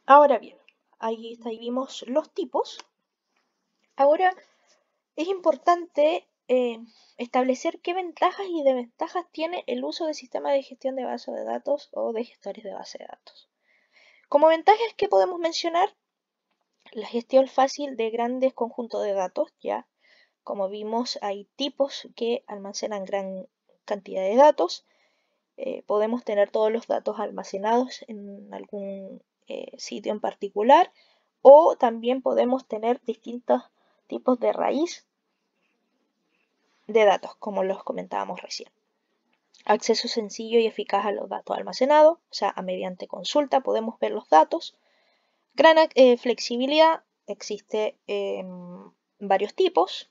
Ahora bien, ahí vimos los tipos. Ahora es importante establecer qué ventajas y desventajas tiene el uso de sistemas de gestión de bases de datos o de gestores de base de datos. Como ventajas que podemos mencionar, la gestión fácil de grandes conjuntos de datos, ya como vimos hay tipos que almacenan gran cantidad de datos. Podemos tener todos los datos almacenados en algún sitio en particular, o también podemos tener distintos tipos de raíz de datos, como los comentábamos recién. Acceso sencillo y eficaz a los datos almacenados, o sea, mediante consulta podemos ver los datos. Gran flexibilidad, existe varios tipos.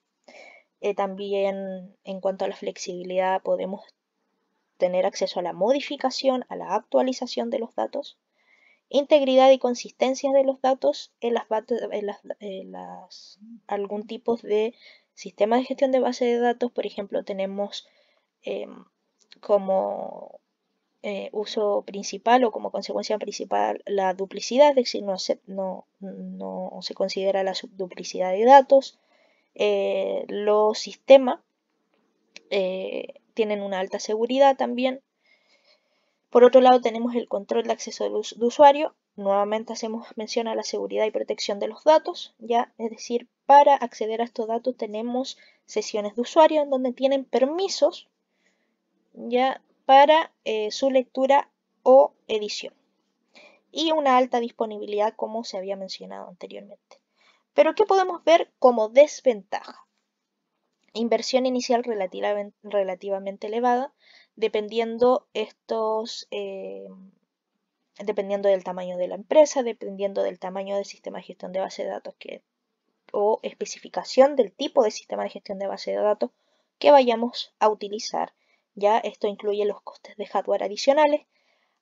También en cuanto a la flexibilidad podemos tener acceso a la modificación, a la actualización de los datos. Integridad y consistencia de los datos algún tipo de sistema de gestión de base de datos. Por ejemplo, tenemos como uso principal o como consecuencia principal la duplicidad, es decir, no se considera la subduplicidad de datos. Los sistemas tienen una alta seguridad también. Por otro lado, tenemos el control de acceso de usuario. Nuevamente hacemos mención a la seguridad y protección de los datos, ¿ya? Es decir, para acceder a estos datos tenemos sesiones de usuario en donde tienen permisos, ¿ya? Para su lectura o edición. Y una alta disponibilidad, como se había mencionado anteriormente. Pero ¿qué podemos ver como desventaja? Inversión inicial relativamente elevada, dependiendo dependiendo del tamaño de la empresa, dependiendo del tamaño del sistema de gestión de base de datos o especificación del tipo de sistema de gestión de base de datos que vayamos a utilizar. Ya esto incluye los costes de hardware adicionales.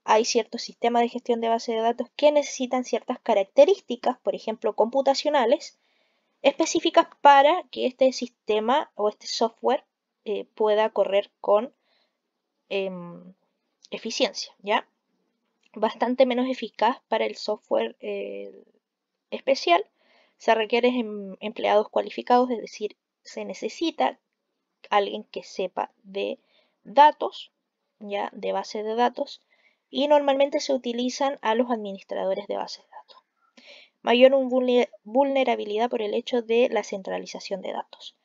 Hay ciertos sistemas de gestión de base de datos que necesitan ciertas características, por ejemplo, computacionales, específicas para que este sistema o este software pueda correr con eficiencia, ¿ya? Bastante menos eficaz para el software especial. Se requieren empleados cualificados, es decir, se necesita alguien que sepa de datos, ¿ya? De base de datos, y normalmente se utilizan a los administradores de bases de datos. Mayor vulnerabilidad por el hecho de la centralización de datos,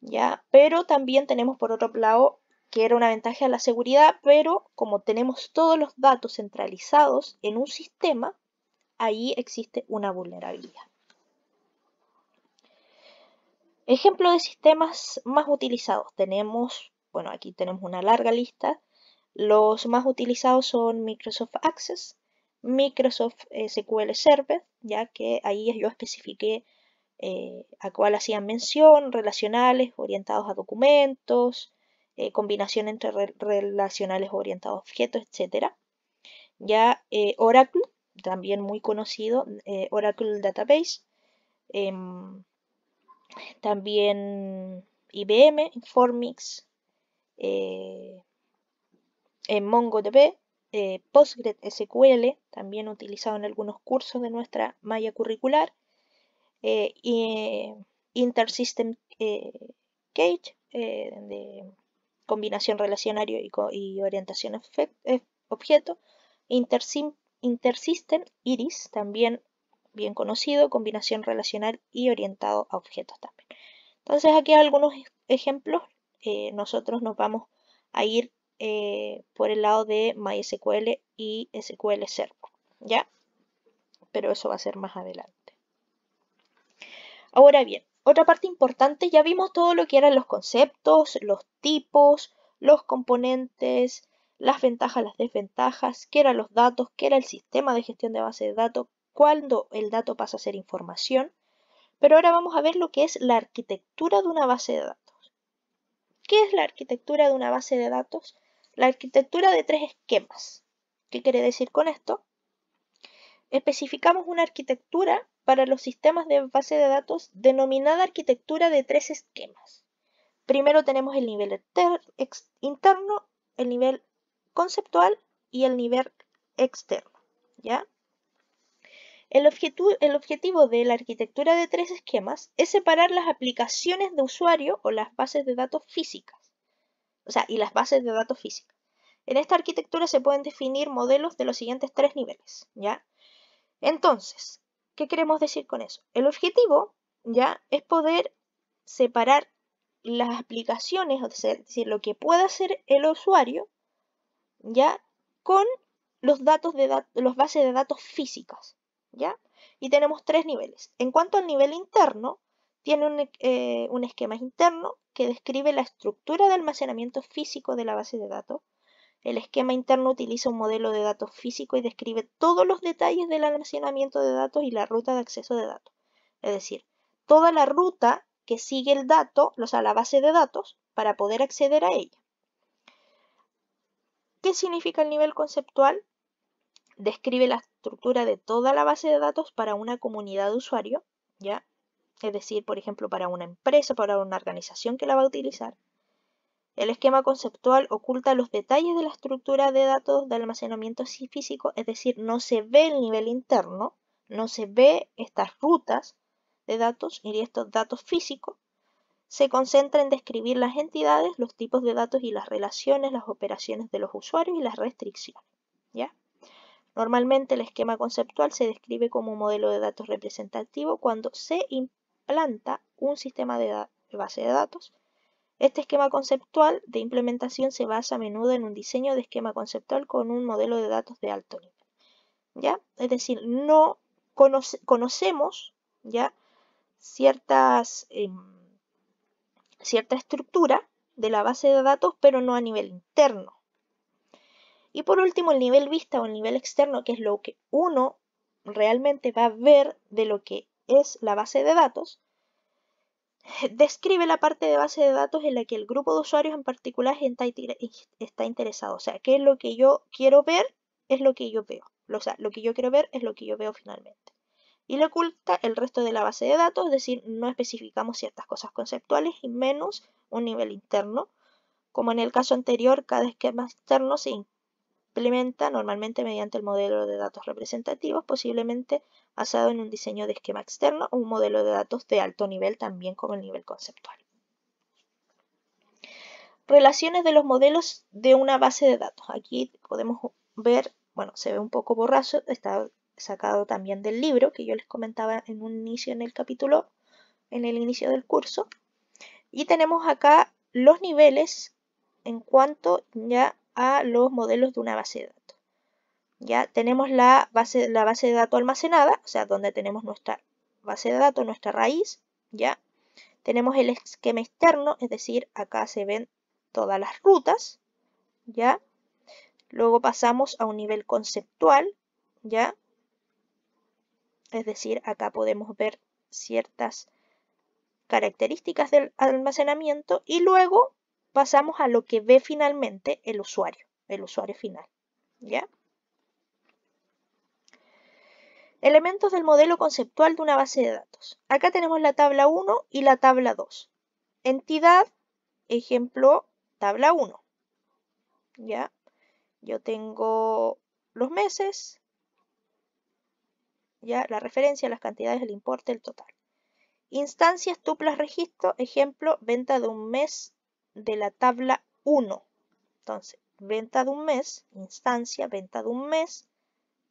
¿ya? Pero también tenemos por otro lado que era una ventaja la seguridad, pero como tenemos todos los datos centralizados en un sistema, ahí existe una vulnerabilidad. Ejemplo de sistemas más utilizados. Tenemos, bueno, aquí tenemos una larga lista. Los más utilizados son Microsoft Access, Microsoft SQL Server, ya que ahí yo especifiqué a cuál hacían mención, relacionales orientados a documentos, combinación entre relacionales orientados a objetos, etc. Ya Oracle, también muy conocido, Oracle Database, también IBM, Informix, MongoDB, PostgreSQL, también utilizado en algunos cursos de nuestra malla curricular, y InterSystem Cage, de combinación relacionario y orientación objeto, InterSystem Iris, también bien conocido, combinación relacional y orientado a objetos también. Entonces aquí hay algunos ejemplos. Nosotros nos vamos a ir por el lado de MySQL y SQL Server, ¿ya? Pero eso va a ser más adelante. Ahora bien, otra parte importante, ya vimos todo lo que eran los conceptos, los tipos, los componentes, las ventajas, las desventajas, qué eran los datos, qué era el sistema de gestión de base de datos, cuándo el dato pasa a ser información. Pero ahora vamos a ver lo que es la arquitectura de una base de datos. ¿Qué es la arquitectura de una base de datos? La arquitectura de tres esquemas. ¿Qué quiere decir con esto? Especificamos una arquitectura para los sistemas de base de datos denominada arquitectura de tres esquemas. Primero tenemos el nivel interno, el nivel conceptual y el nivel externo, ¿ya? El objetivo de la arquitectura de tres esquemas es separar las aplicaciones de usuario o las bases de datos físicas. Y las bases de datos físicas. En esta arquitectura se pueden definir modelos de los siguientes tres niveles, ¿ya? Entonces, ¿qué queremos decir con eso? El objetivo, ¿ya?, es poder separar las aplicaciones, es decir, lo que puede hacer el usuario, ¿ya?, con los bases de datos físicas, ¿ya? Y tenemos tres niveles. En cuanto al nivel interno, tiene un esquema interno que describe la estructura de almacenamiento físico de la base de datos. El esquema interno utiliza un modelo de datos físico y describe todos los detalles del almacenamiento de datos y la ruta de acceso de datos. Es decir, toda la ruta que sigue el dato, la base de datos, para poder acceder a ella. ¿Qué significa el nivel conceptual? Describe la estructura de toda la base de datos para una comunidad de usuarios, ¿ya? Es decir, por ejemplo, para una empresa, para una organización que la va a utilizar. El esquema conceptual oculta los detalles de la estructura de datos de almacenamiento físico, es decir, no se ve el nivel interno, no se ve estas rutas de datos y estos datos físicos. Se concentra en describir las entidades, los tipos de datos y las relaciones, las operaciones de los usuarios y las restricciones, ¿ya? Normalmente el esquema conceptual se describe como un modelo de datos representativo cuando se implanta un sistema de base de datos. Este esquema conceptual de implementación se basa a menudo en un diseño de esquema conceptual con un modelo de datos de alto nivel, ¿ya? Es decir, no conocemos, ¿ya?, cierta estructura de la base de datos, pero no a nivel interno. Y por último, el nivel vista o el nivel externo, que es lo que uno realmente va a ver de lo que es la base de datos, describe la parte de base de datos en la que el grupo de usuarios en particular está interesado. O sea, qué es lo que yo quiero ver, es lo que yo veo. O sea, lo que yo quiero ver es lo que yo veo finalmente. Y le oculta el resto de la base de datos, es decir, no especificamos ciertas cosas conceptuales y menos un nivel interno. Como en el caso anterior, cada esquema externo se implementa normalmente mediante el modelo de datos representativos, posiblemente basado en un diseño de esquema externo o un modelo de datos de alto nivel, también como el nivel conceptual. Relaciones de los modelos de una base de datos. Aquí podemos ver, bueno, se ve un poco borroso, está sacado también del libro que yo les comentaba en un inicio en el capítulo, en el inicio del curso. Y tenemos acá los niveles en cuanto ya a los modelos de una base de datos. Ya tenemos la base de datos almacenada, o sea, donde tenemos nuestra base de datos, nuestra raíz, ya. Tenemos el esquema externo, es decir, acá se ven todas las rutas, ya. Luego pasamos a un nivel conceptual, ya. Es decir, acá podemos ver ciertas características del almacenamiento y luego pasamos a lo que ve finalmente el usuario final, ¿ya? Elementos del modelo conceptual de una base de datos. Acá tenemos la tabla 1 y la tabla 2. Entidad, ejemplo, tabla 1, ¿ya? Yo tengo los meses, ¿ya? La referencia, las cantidades, el importe, el total. Instancias, tuplas, registro, ejemplo, venta de un mes de la tabla 1. Entonces, venta de un mes, instancia, venta de un mes,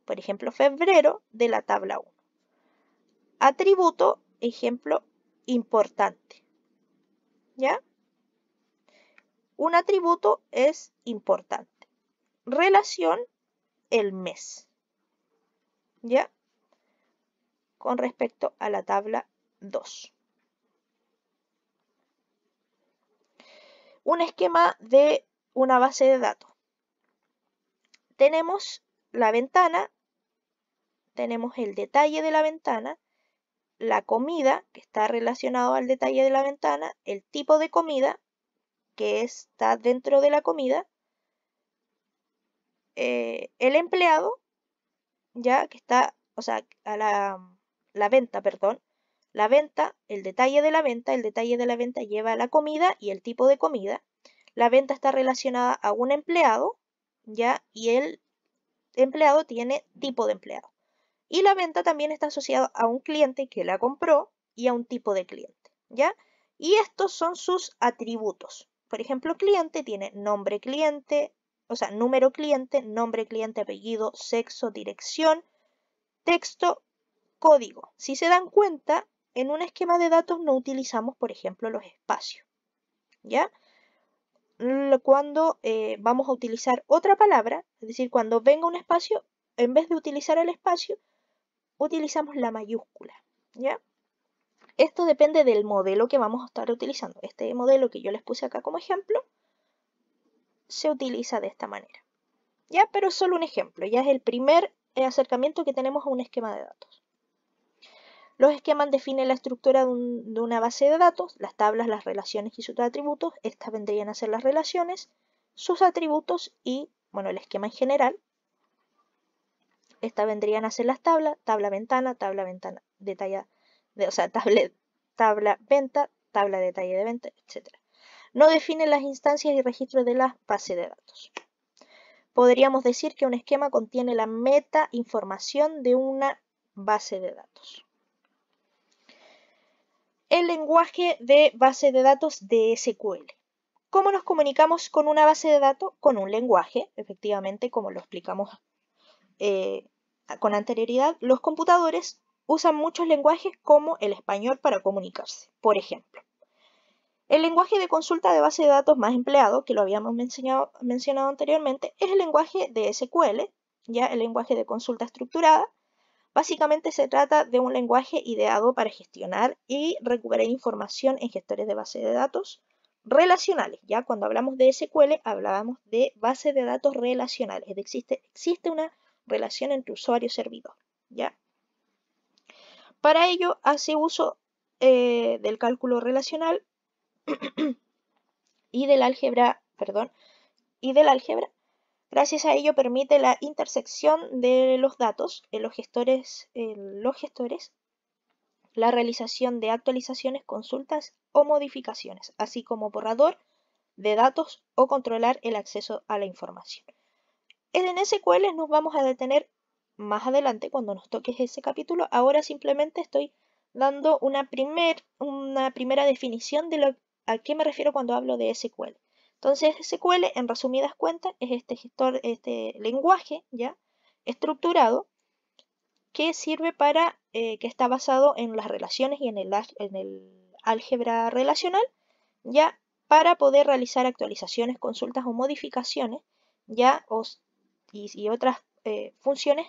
por ejemplo, febrero, de la tabla 1. Atributo, ejemplo, importante, ¿ya? Un atributo es importante. Relación, el mes, ¿ya? Con respecto a la tabla 2. Un esquema de una base de datos. Tenemos la ventana, tenemos el detalle de la ventana, la comida, que está relacionado al detalle de la ventana, el tipo de comida, que está dentro de la comida, el empleado, ya que está, o sea, a la venta, perdón, la venta, el detalle de la venta lleva a la comida y el tipo de comida. La venta está relacionada a un empleado, ya, y el empleado tiene tipo de empleado. Y la venta también está asociada a un cliente que la compró y a un tipo de cliente, ¿ya? Y estos son sus atributos. Por ejemplo, cliente tiene nombre cliente, o sea, número cliente, nombre cliente, apellido, sexo, dirección, texto, código. Si se dan cuenta, en un esquema de datos no utilizamos, por ejemplo, los espacios, ¿ya? Cuando vamos a utilizar otra palabra, es decir, cuando venga un espacio, en vez de utilizar el espacio, utilizamos la mayúscula, ¿ya? Esto depende del modelo que vamos a estar utilizando. Este modelo que yo les puse acá como ejemplo, se utiliza de esta manera, ¿ya? Pero es solo un ejemplo, ya es el primer acercamiento que tenemos a un esquema de datos. Los esquemas definen la estructura de una base de datos, las tablas, las relaciones y sus atributos. Estas vendrían a ser las relaciones, sus atributos y, bueno, el esquema en general. Estas vendrían a ser las tablas, tabla ventana detallada, o sea, tabla venta, tabla detalle de venta, etc. No definen las instancias y registros de la base de datos. Podríamos decir que un esquema contiene la meta información de una base de datos. El lenguaje de base de datos de SQL. ¿Cómo nos comunicamos con una base de datos? Con un lenguaje, efectivamente, como lo explicamos con anterioridad. Los computadores usan muchos lenguajes como el español para comunicarse. Por ejemplo, el lenguaje de consulta de base de datos más empleado, que lo habíamos mencionado anteriormente, es el lenguaje de SQL, ya el lenguaje de consulta estructurada. Básicamente se trata de un lenguaje ideado para gestionar y recuperar información en gestores de base de datos relacionales. Ya cuando hablamos de SQL hablábamos de base de datos relacionales. Existe una relación entre usuario y servidor. ¿Ya? Para ello hace uso del cálculo relacional y del álgebra, Gracias a ello permite la intersección de los datos en los gestores, la realización de actualizaciones, consultas o modificaciones, así como borrador de datos o controlar el acceso a la información. En SQL nos vamos a detener más adelante cuando nos toque ese capítulo. Ahora simplemente estoy dando una primera definición de a qué me refiero cuando hablo de SQL. Entonces, SQL, en resumidas cuentas, es este lenguaje ya estructurado que sirve para, que está basado en las relaciones y en el álgebra relacional, ya para poder realizar actualizaciones, consultas o modificaciones, ya y otras funciones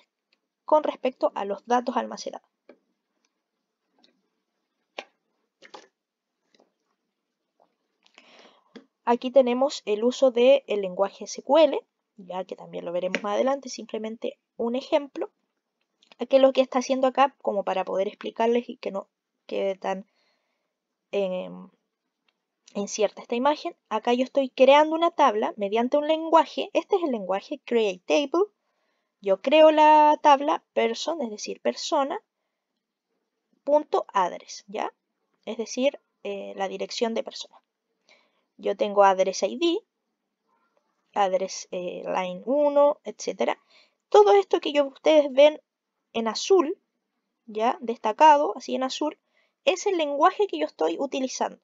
con respecto a los datos almacenados. Aquí tenemos el uso del lenguaje SQL, ya que también lo veremos más adelante, simplemente un ejemplo. ¿Qué es lo que está haciendo acá? Como para poder explicarles y que no quede tan incierta esta imagen. Acá yo estoy creando una tabla mediante un lenguaje. Este es el lenguaje createTable. Yo creo la tabla person, es decir, persona, .address, ¿ya? Es decir, la dirección de persona. Yo tengo address ID, address line 1, etc. Todo esto que ustedes ven en azul, ya destacado, así en azul, es el lenguaje que yo estoy utilizando.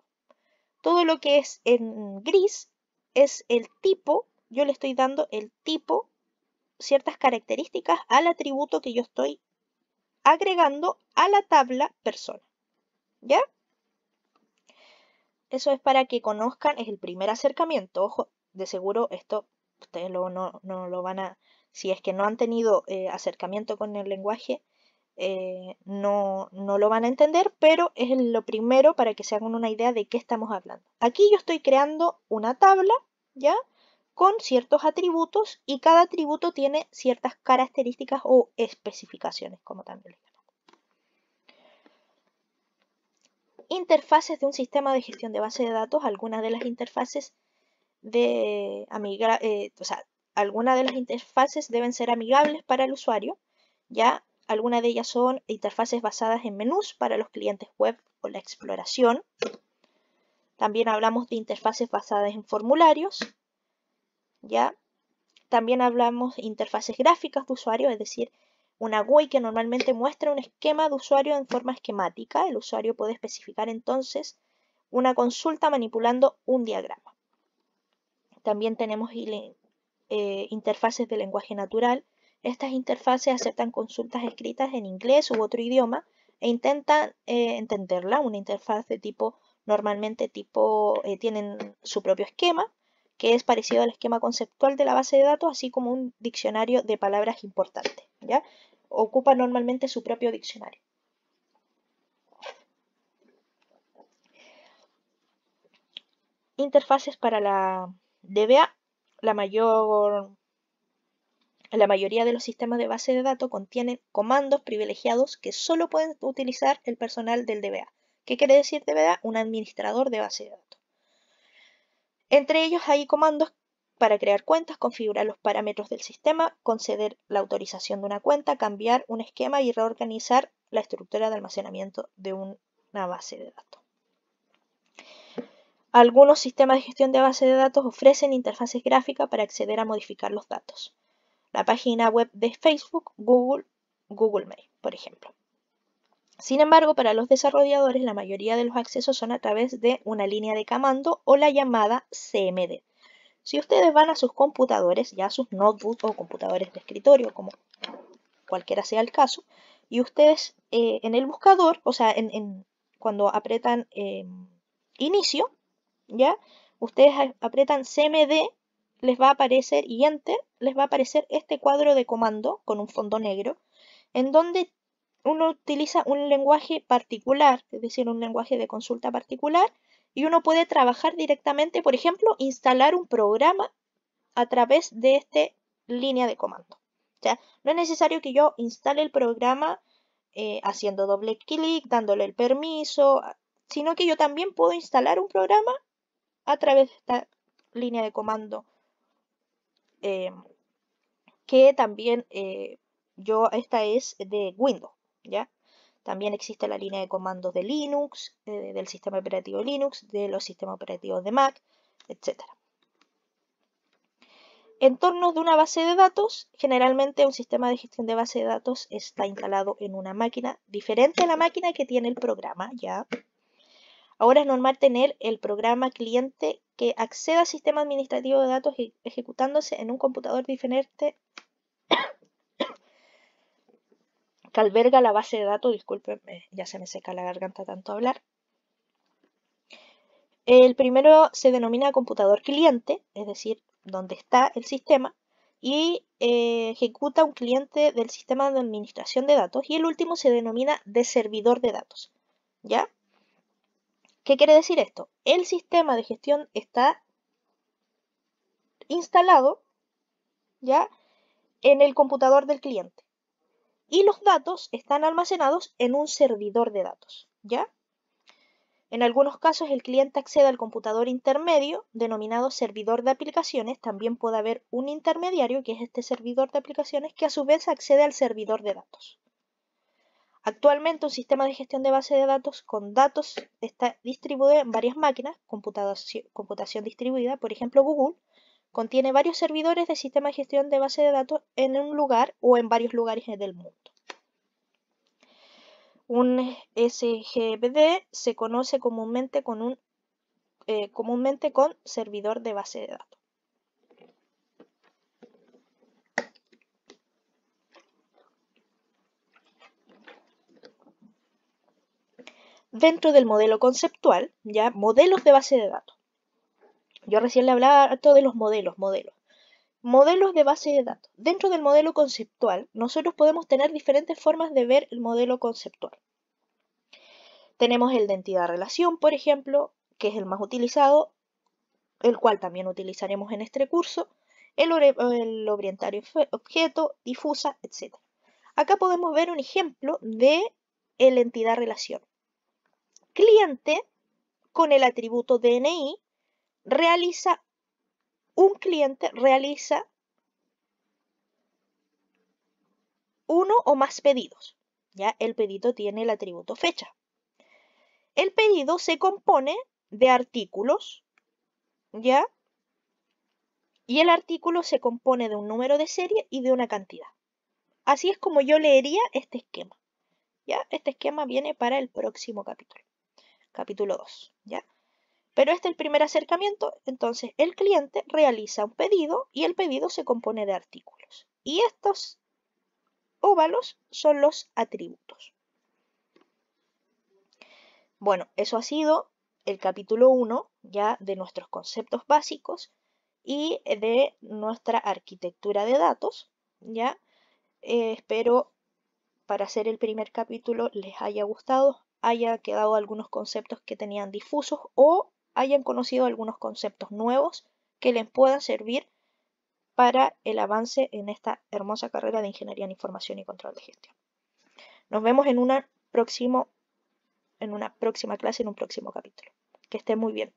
Todo lo que es en gris es el tipo, yo le estoy dando el tipo, ciertas características al atributo que yo estoy agregando a la tabla persona. ¿Ya? Eso es para que conozcan, es el primer acercamiento. Ojo, de seguro esto ustedes no lo van a, si es que no han tenido acercamiento con el lenguaje, no lo van a entender, pero es lo primero para que se hagan una idea de qué estamos hablando. Aquí yo estoy creando una tabla, ¿ya? Con ciertos atributos y cada atributo tiene ciertas características o especificaciones, como también les llamamos. Interfaces de un sistema de gestión de base de datos. Algunas de las interfaces algunas de las interfaces deben ser amigables para el usuario, ¿ya? Algunas de ellas son interfaces basadas en menús para los clientes web o la exploración. También hablamos de interfaces basadas en formularios, ¿ya? También hablamos de interfaces gráficas de usuario, es decir, una GUI que normalmente muestra un esquema de usuario en forma esquemática. El usuario puede especificar entonces una consulta manipulando un diagrama. También tenemos interfaces de lenguaje natural. Estas interfaces aceptan consultas escritas en inglés u otro idioma e intentan entenderla. Una interfaz de tipo, normalmente tienen su propio esquema, que es parecido al esquema conceptual de la base de datos, así como un diccionario de palabras importantes, ¿ya? Ocupa normalmente su propio diccionario. Interfaces para la DBA. La mayoría de los sistemas de base de datos contienen comandos privilegiados que solo pueden utilizar el personal del DBA. ¿Qué quiere decir DBA? Un administrador de base de datos. Entre ellos hay comandos para crear cuentas, configurar los parámetros del sistema, conceder la autorización de una cuenta, cambiar un esquema y reorganizar la estructura de almacenamiento de una base de datos. Algunos sistemas de gestión de base de datos ofrecen interfaces gráficas para acceder a modificar los datos. La página web de Facebook, Google Mail, por ejemplo. Sin embargo, para los desarrolladores, la mayoría de los accesos son a través de una línea de comando o la llamada CMD. Si ustedes van a sus computadores, ya a sus notebooks o computadores de escritorio, como cualquiera sea el caso, y ustedes en el buscador, o sea, cuando apretan inicio, ¿ya? Ustedes apretan CMD, les va a aparecer, y Enter, les va a aparecer este cuadro de comando con un fondo negro, en donde uno utiliza un lenguaje particular, es decir, un lenguaje de consulta particular, y uno puede trabajar directamente, por ejemplo, instalar un programa a través de esta línea de comando. O sea, no es necesario que yo instale el programa haciendo doble clic, dándole el permiso, sino que yo también puedo instalar un programa a través de esta línea de comando que también esta es de Windows, ¿ya? También existe la línea de comandos de Linux, del sistema operativo Linux, de los sistemas operativos de Mac, etc. Entornos de una base de datos. Generalmente un sistema de gestión de base de datos está instalado en una máquina diferente a la máquina que tiene el programa, ¿ya? Ahora es normal tener el programa cliente que acceda al sistema administrativo de datos ejecutándose en un computador diferente que alberga la base de datos. Discúlpenme, ya se me seca la garganta tanto hablar. El primero se denomina computador cliente, es decir, donde está el sistema, y ejecuta un cliente del sistema de administración de datos, y el último se denomina de servidor de datos, ¿ya? ¿Qué quiere decir esto? El sistema de gestión está instalado, ¿ya?, en el computador del cliente, y los datos están almacenados en un servidor de datos, ¿ya? En algunos casos el cliente accede al computador intermedio, denominado servidor de aplicaciones. También puede haber un intermediario, que es este servidor de aplicaciones, que a su vez accede al servidor de datos. Actualmente un sistema de gestión de base de datos con datos está distribuido en varias máquinas, computación distribuida. Por ejemplo, Google contiene varios servidores de sistema de gestión de base de datos en un lugar o en varios lugares del mundo. Un SGBD se conoce comúnmente con servidor de base de datos. Dentro del modelo conceptual, ya, modelos de base de datos. Yo recién le hablaba harto de los modelos. Modelos de base de datos. Dentro del modelo conceptual, nosotros podemos tener diferentes formas de ver el modelo conceptual. Tenemos el de entidad-relación, por ejemplo, que es el más utilizado, el cual también utilizaremos en este curso, el orientario objeto, difusa, etc. Acá podemos ver un ejemplo de la entidad-relación. Cliente con el atributo DNI realiza uno o más pedidos. Ya el pedido tiene el atributo fecha. El pedido se compone de artículos, ¿ya? Y el artículo se compone de un número de serie y de una cantidad. así es como yo leería este esquema. ¿Ya? Este esquema viene para el próximo capítulo, capítulo 2, ¿ya? Pero este es el primer acercamiento, entonces el cliente realiza un pedido y el pedido se compone de artículos. Y estos óvalos son los atributos. Bueno, eso ha sido el capítulo 1 ya de nuestros conceptos básicos y de nuestra arquitectura de datos, ¿ya? Espero para hacer el primer capítulo les haya gustado, haya quedado algunos conceptos que tenían difusos o hayan conocido algunos conceptos nuevos que les puedan servir para el avance en esta hermosa carrera de Ingeniería en Información y Control de Gestión. Nos vemos en una próxima clase, en un próximo capítulo. Que estén muy bien.